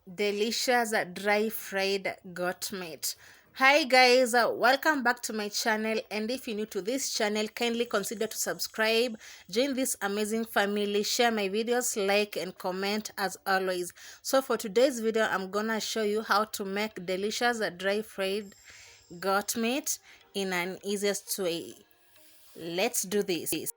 delicious dry fried goat meat. Hi guys, welcome back to my channel, and if you're new to this channel, kindly consider to subscribe, join this amazing family, share my videos, like and comment as always. So for today's video, I'm gonna show you how to make delicious dry fried goat meat in an easiest way. Let's do this.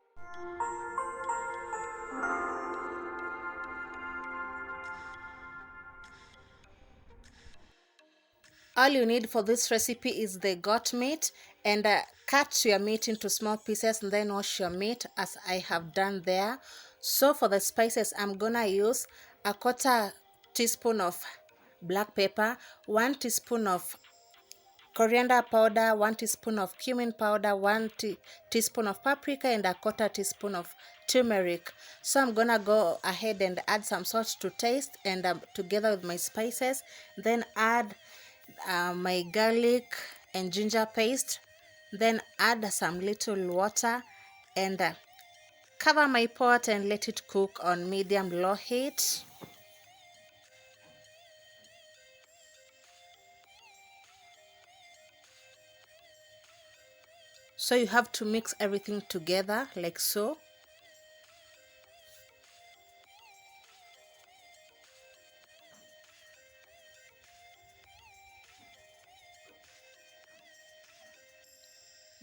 All you need for this recipe is the goat meat, and cut your meat into small pieces and then wash your meat as I have done there. So for the spices, I'm gonna use a quarter teaspoon of black pepper, 1 teaspoon of coriander powder, 1 teaspoon of cumin powder, one teaspoon of paprika, and a quarter teaspoon of turmeric. So I'm gonna go ahead and add some salt to taste, and together with my spices, then add my garlic and ginger paste, then add some little water, and cover my pot and let it cook on medium low heat. So you have to mix everything together like so.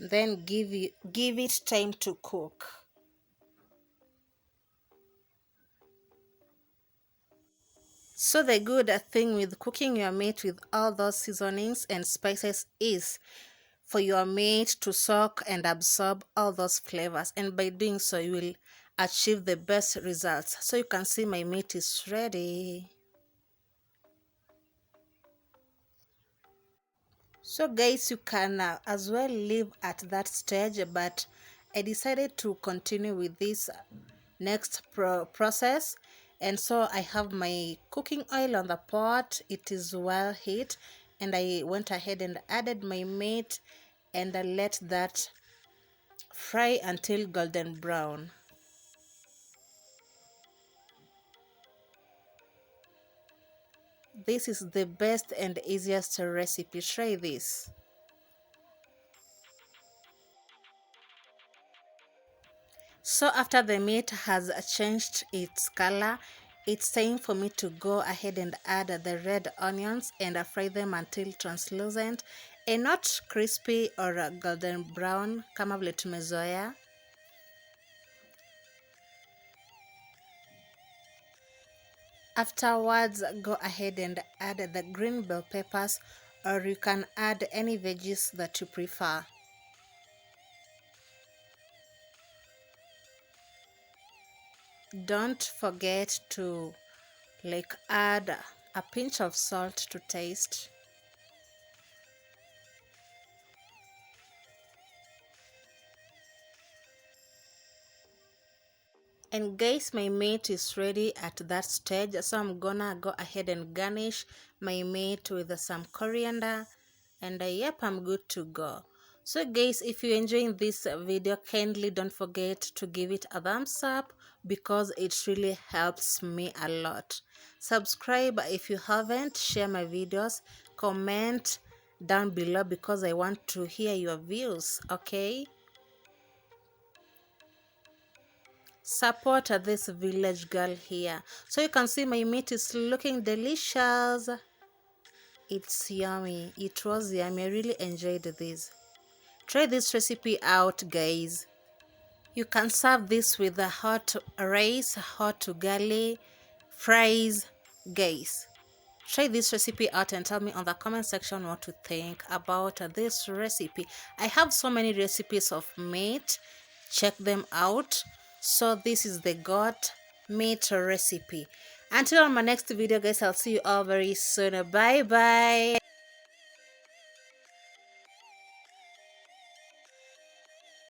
Then give it time to cook. So the good thing with cooking your meat with all those seasonings and spices is for your meat to soak and absorb all those flavors, and by doing so you will achieve the best results. So you can see my meat is ready. So guys, you can as well leave at that stage, but I decided to continue with this next process. And so I have my cooking oil on the pot, it is well heat, and I went ahead and added my meat and I let that fry until golden brown. This is the best and easiest recipe. Try this. So after the meat has changed its color, it's time for me to go ahead and add the red onions and fry them until translucent and not crispy or golden brown kama vile tumezoea. Afterwards, go ahead and add the green bell peppers, or you can add any veggies that you prefer. Don't forget to add a pinch of salt to taste. And guys, my meat is ready at that stage, so I'm gonna go ahead and garnish my meat with some coriander, and yep, I'm good to go. So guys, if you're enjoying this video, kindly don't forget to give it a thumbs up because it really helps me a lot. Subscribe if you haven't, share my videos, comment down below because I want to hear your views, okay? Support this village girl here. So you can see my meat is looking delicious. It's yummy. It was yummy. I really enjoyed this. Try this recipe out, guys. You can serve this with a hot rice, hot ugali, fries, guys. Try this recipe out and tell me on the comment section what to think about this recipe. I have so many recipes of meat. Check them out. So this is the goat meat recipe. Until my next video, guys, I'll see you all very soon. Bye bye.